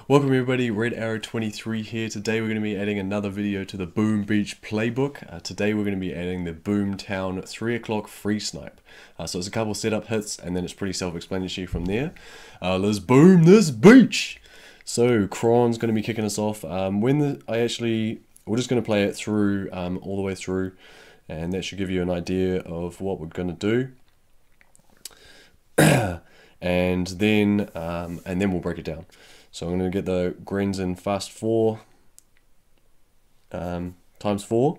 Welcome everybody, Red Arrow 23 here. Today we're going to be adding another video to the Boom Beach Playbook. Today we're going to be adding the Boomtown 3 o'clock free snipe. So it's a couple setup hits and then it's pretty self-explanatory from there. Let's boom this beach! So Kron's going to be kicking us off. We're just going to play it through, all the way through, and that should give you an idea of what we're going to do. and then we'll break it down. So I'm going to get the greens in fast 4 times 4.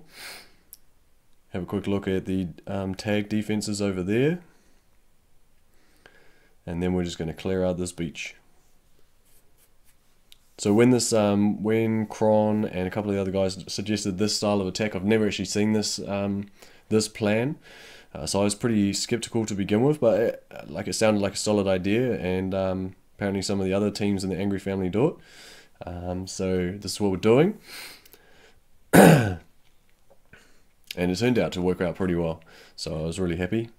Have a quick look at the tag defenses over there. And then we're just going to clear out this beach. So when Kron and a couple of the other guys suggested this style of attack, I've never actually seen this this plan. So I was pretty skeptical to begin with, but it sounded like a solid idea, and apparently some of the other teams in the Angry family do it. So this is what we're doing. And it turned out to work out pretty well. So I was really happy.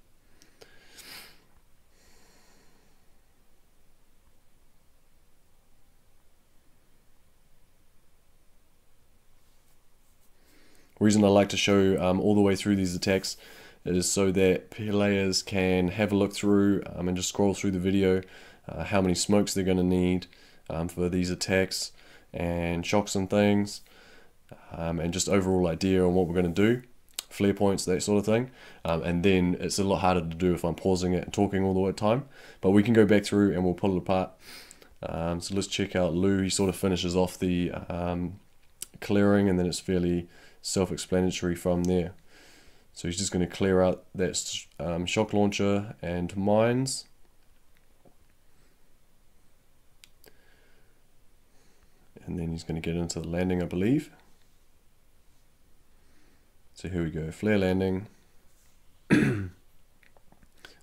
The reason I like to show all the way through these attacks is so that players can have a look through and just scroll through the video. How many smokes they're going to need for these attacks and shocks and things, and just overall idea on what we're going to do, flare points, that sort of thing. And then it's a lot harder to do if I'm pausing it and talking all the time, but we can go back through and we'll pull it apart. So let's check out Lou. He sort of finishes off the clearing, and then it's fairly self-explanatory from there. So he's just going to clear out that shock launcher and mines. And then he's going to get into the landing, I believe. So here we go, flare landing.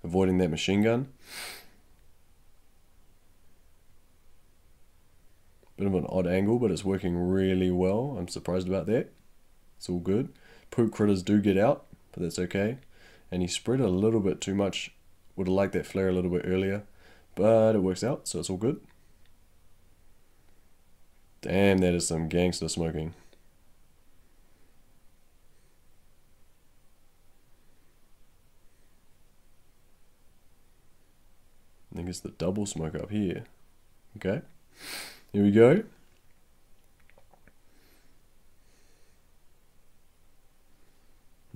Avoiding that machine gun. Bit of an odd angle, but it's working really well. I'm surprised about that. It's all good. Poop critters do get out, but that's okay. And he spread a little bit too much. Would have liked that flare a little bit earlier, but it works out, so it's all good. Damn, that is some gangster smoking. I think it's the double smoke up here. Okay, here we go.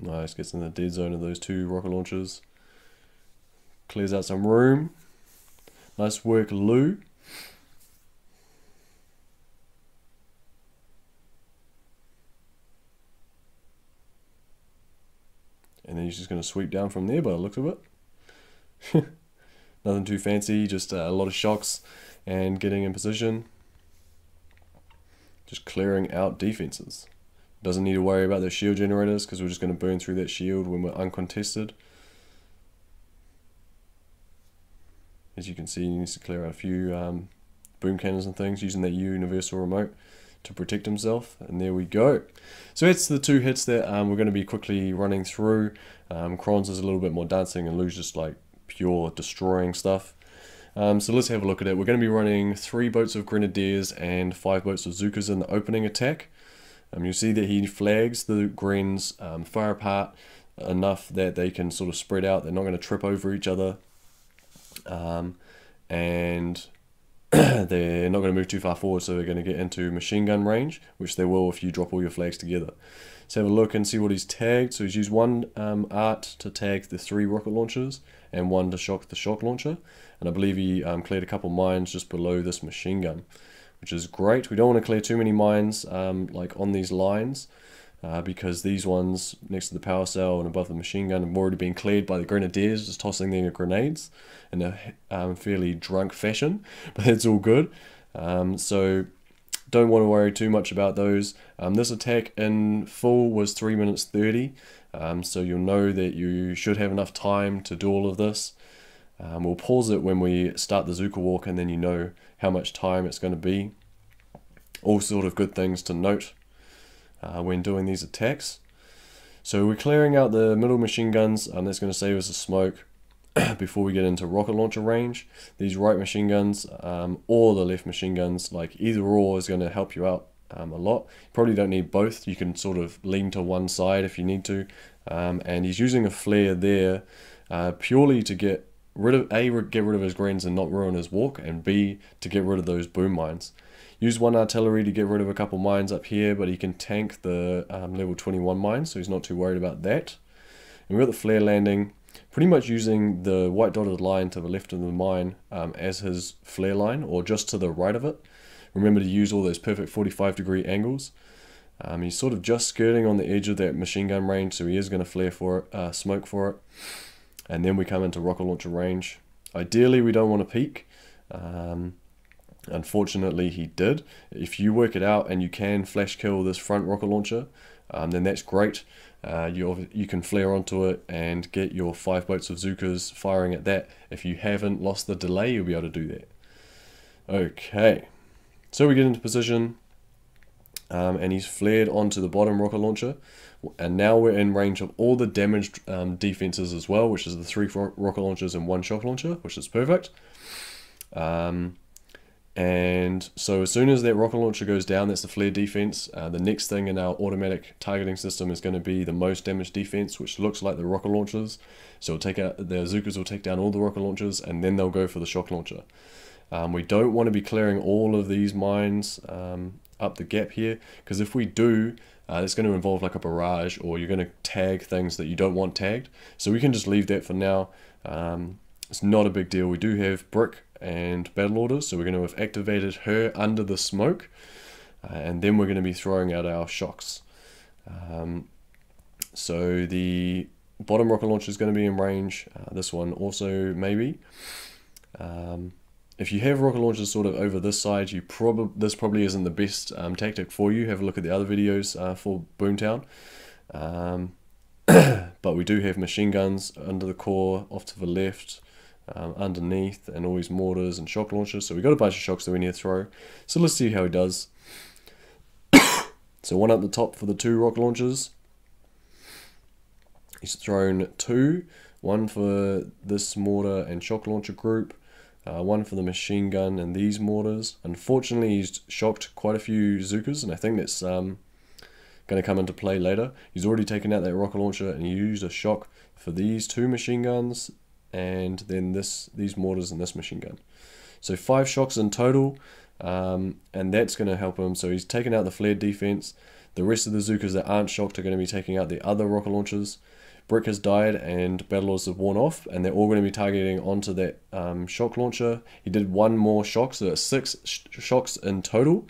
Nice, gets in the dead zone of those 2 rocket launchers. Clears out some room. Nice work, Lou. And then he's just going to sweep down from there by the looks of it. Nothing too fancy, just a lot of shocks and getting in position. Just clearing out defenses. Doesn't need to worry about those shield generators because we're just going to burn through that shield when we're uncontested. As you can see, he needs to clear out a few boom cannons and things using that universal remote to protect himself, and there we go. So that's the 2 hits that we're going to be quickly running through. Kron's is a little bit more dancing and Lou's just like pure destroying stuff. So let's have a look at it. We're going to be running 3 boats of grenadiers and 5 boats of Zookas in the opening attack. You'll see that he flags the greens far apart enough that they can sort of spread out. They're not going to trip over each other, and they're not going to move too far forward, so they're going to get into machine gun range, which they will if you drop all your flags together. Let's have a look and see what he's tagged. So he's used 1 art to tag the 3 rocket launchers and 1 to shock the shock launcher, and I believe he cleared a couple mines just below this machine gun, which is great. We don't want to clear too many mines like on these lines, because these ones next to the power cell and above the machine gun have already been cleared by the grenadiers just tossing their grenades in a fairly drunk fashion, but it's all good. So don't want to worry too much about those. This attack in full was 3 minutes 30, so you'll know that you should have enough time to do all of this. We'll pause it when we start the Zooka walk, and then you know how much time it's going to be. All sort of good things to note when doing these attacks. So we're clearing out the middle machine guns, and that's going to save us the smoke before we get into rocket launcher range. These right machine guns or the left machine guns, like either or, is going to help you out a lot. You probably don't need both. You can sort of lean to one side if you need to. And he's using a flare there purely to get rid of get rid of his greens and not ruin his walk, and B, to get rid of those boom mines. Use one artillery to get rid of a couple mines up here, but he can tank the level 21 mines, so he's not too worried about that. And we've got the flare landing, pretty much using the white dotted line to the left of the mine as his flare line, or just to the right of it. Remember to use all those perfect 45-degree angles. He's sort of just skirting on the edge of that machine gun range, so he is going to flare for it, smoke for it. And then we come into rocket launcher range. Ideally, we don't want to peek. Unfortunately, he did. If you work it out and you can flash kill this front rocket launcher, then that's great. You can flare onto it and get your 5 boats of Zookas firing at that. If you haven't lost the delay, you'll be able to do that. Okay, so we get into position, and he's flared onto the bottom rocket launcher. And now we're in range of all the damaged defenses as well, which is the 3 rocket launchers and 1 shock launcher, which is perfect. And so as soon as that rocket launcher goes down, that's the flare defense. The next thing in our automatic targeting system is going to be the most damaged defense, which looks like the rocket launchers. So we'll take out the Zookas will take down all the rocket launchers, and then they'll go for the shock launcher. We don't want to be clearing all of these mines up the gap here, because if we do, it's going to involve like a barrage, or you're going to tag things that you don't want tagged. So we can just leave that for now. It's not a big deal. We do have brick and battle orders, so we're going to have activated her under the smoke, and then we're going to be throwing out our shocks. So the bottom rocket launcher is going to be in range. This one also maybe. If you have rocket launchers sort of over this side, this probably isn't the best tactic for you. Have a look at the other videos for Boomtown. But we do have machine guns under the core, off to the left, underneath, and all these mortars and shock launchers. So we've got a bunch of shocks that we need to throw. So let's see how he does. So one up the top for the 2 rocket launchers. He's thrown 2. One for this mortar and shock launcher group. One for the machine gun and these mortars. Unfortunately, he's shocked quite a few Zookas, and I think that's going to come into play later. He's already taken out that rocket launcher, and he used a shock for these 2 machine guns, and then these mortars and this machine gun. So 5 shocks in total, and that's going to help him. So he's taken out the flared defense. The rest of the Zookas that aren't shocked are going to be taking out the other rocket launchers. Brick has died and battle orders have worn off, and they're all going to be targeting onto that shock launcher. He did 1 more shock, so that's 6 shocks in total.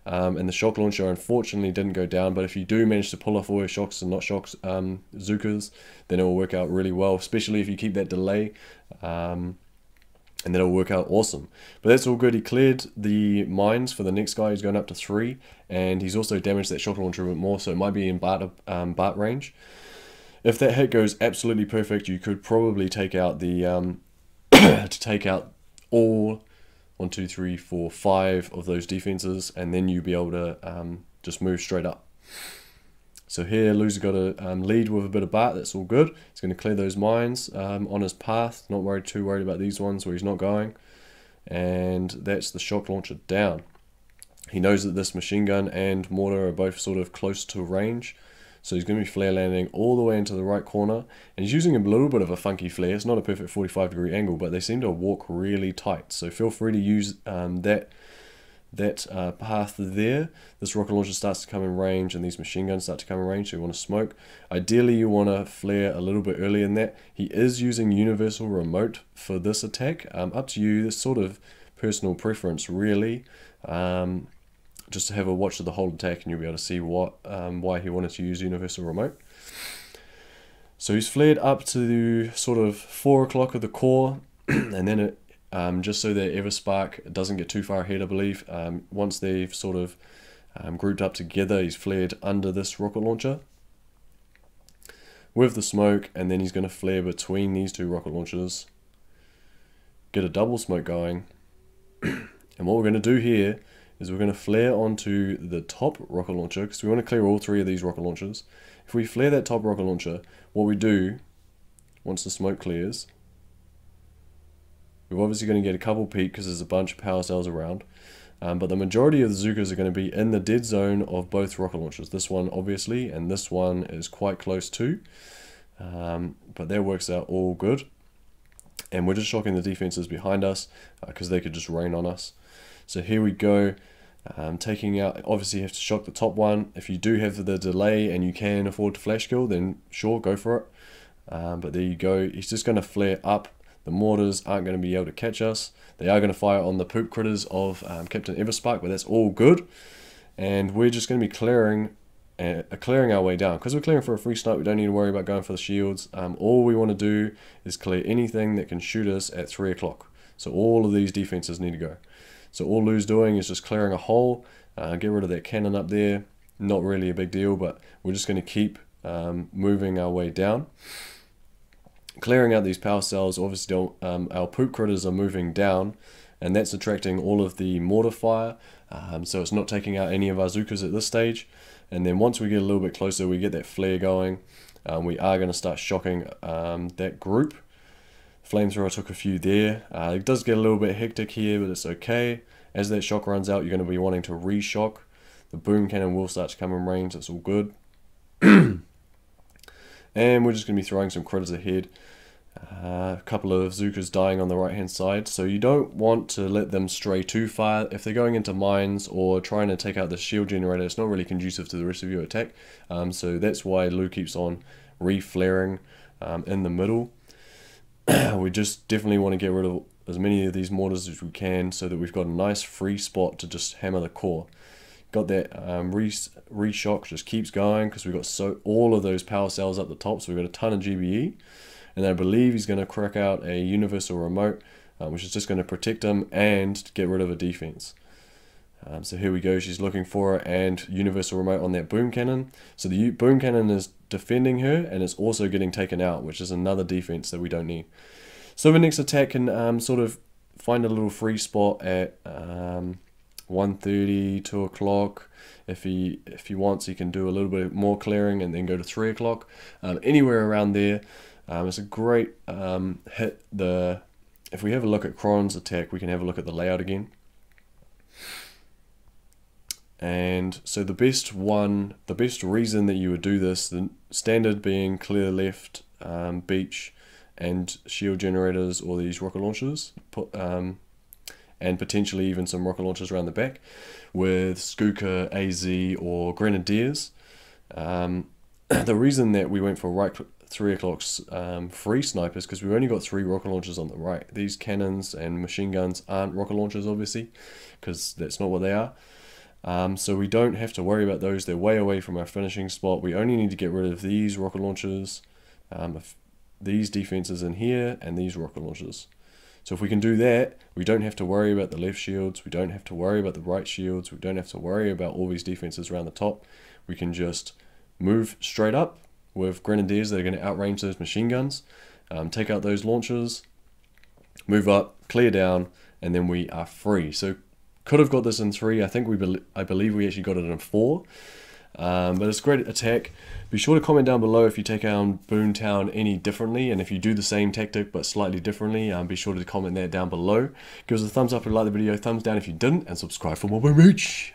And the shock launcher unfortunately didn't go down, but if you do manage to pull off all your shocks and not shocks Zookas, then it will work out really well, especially if you keep that delay, and then it'll work out awesome. But that's all good. He cleared the mines for the next guy. He's going up to 3, and he's also damaged that shock launcher a bit more, so it might be in BART range. If that hit goes absolutely perfect, you could probably take out the take out all 1, 2, 3, 4, 5 of those defenses, and then you'll be able to just move straight up. So here, Lou's got a lead with a bit of BART. That's all good. He's going to clear those mines on his path. Not too worried about these ones where he's not going. And that's the shock launcher down. He knows that this machine gun and mortar are both sort of close to range. So he's going to be flare landing all the way into the right corner, and he's using a little bit of a funky flare. It's not a perfect 45-degree angle, but they seem to walk really tight. So feel free to use that path there. This rocket launcher starts to come in range, and these machine guns start to come in range, so you want to smoke. Ideally, you want to flare a little bit earlier than that. He is using universal remote for this attack. Up to you. This sort of personal preference, really. Just to have a watch of the whole attack, and you'll be able to see why he wanted to use universal remote. So he's flared up to sort of 4 o'clock of the core, and then it, just so that Everspark doesn't get too far ahead, I believe. Once they've sort of grouped up together, he's flared under this rocket launcher with the smoke, and then he's going to flare between these 2 rocket launchers, get a double smoke going. And what we're going to do here is we're going to flare onto the top rocket launcher, because we want to clear all 3 of these rocket launchers. If we flare that top rocket launcher, what we do, once the smoke clears, we're obviously going to get a couple peak because there's a bunch of power cells around. But the majority of the Zookas are going to be in the dead zone of both rocket launchers. This one obviously, and this one is quite close too. But that works out all good. And we're just shocking the defenses behind us because they could just rain on us. So here we go. Taking out, obviously you have to shock the top one. If you do have the delay and you can afford to flash kill, then sure, go for it. But there you go. He's just going to flare up. The mortars aren't going to be able to catch us. They are going to fire on the poop critters of Captain Everspark, but that's all good. And we're just going to be clearing our way down. Because we're clearing for a free snipe, we don't need to worry about going for the shields. All we want to do is clear anything that can shoot us at 3 o'clock. So all of these defenses need to go. So all Lou's doing is just clearing a hole, get rid of that cannon up there. Not really a big deal, but we're just going to keep moving our way down. Clearing out these power cells, obviously our poop critters are moving down, and that's attracting all of the mortar fire, so it's not taking out any of our Zookas at this stage. And then once we get a little bit closer, we get that flare going, we are going to start shocking that group. Flamethrower took a few there. It does get a little bit hectic here, but it's okay. As that shock runs out, you're going to be wanting to re-shock. The boom cannon will start to come in range, it's all good. And we're just going to be throwing some critters ahead. A couple of Zookas dying on the right hand side, so you don't want to let them stray too far. If they're going into mines or trying to take out the shield generator, it's not really conducive to the rest of your attack. So that's why Lou keeps on re-flaring in the middle. We just definitely want to get rid of as many of these mortars as we can so that we've got a nice free spot to just hammer the core. Got that re-shock just keeps going because we've got all of those power cells up the top, so we've got a ton of GBE. And I believe he's going to crack out a universal remote, which is just going to protect him and get rid of a defense. So here we go, she's looking for it, and universal remote on that boom cannon. So the boom cannon is defending her, and it's also getting taken out, which is another defense that we don't need. So the next attack can sort of find a little free spot at 1:30, 2 o'clock. If he wants, he can do a little bit more clearing and then go to 3 o'clock. Anywhere around there. It's a great hit. If we have a look at Kron's attack, we can have a look at the layout again. And so the best reason that you would do this, the standard being clear left, beach, and shield generators, or these rocket launchers, and potentially even some rocket launchers around the back, with Skooka, AZ, or Grenadiers. The reason that we went for 3 o'clock's free snipe is because we've only got 3 rocket launchers on the right. These cannons and machine guns aren't rocket launchers, obviously, because that's not what they are. So we don't have to worry about those. They're way away from our finishing spot. We only need to get rid of these rocket launchers, these defenses in here, and these rocket launchers. So if we can do that, we don't have to worry about the left shields, we don't have to worry about the right shields, we don't have to worry about all these defenses around the top. We can just move straight up with Grenadiers that are going to outrange those machine guns, take out those launchers, move up, clear down, and then we are free. So could have got this in 3. I think I believe we actually got it in 4. But it's a great attack. Be sure to comment down below if you take on Boomtown any differently, and if you do the same tactic but slightly differently, be sure to comment that down below. Give us a thumbs up if you liked the video, thumbs down if you didn't, and subscribe for more Boom Beach.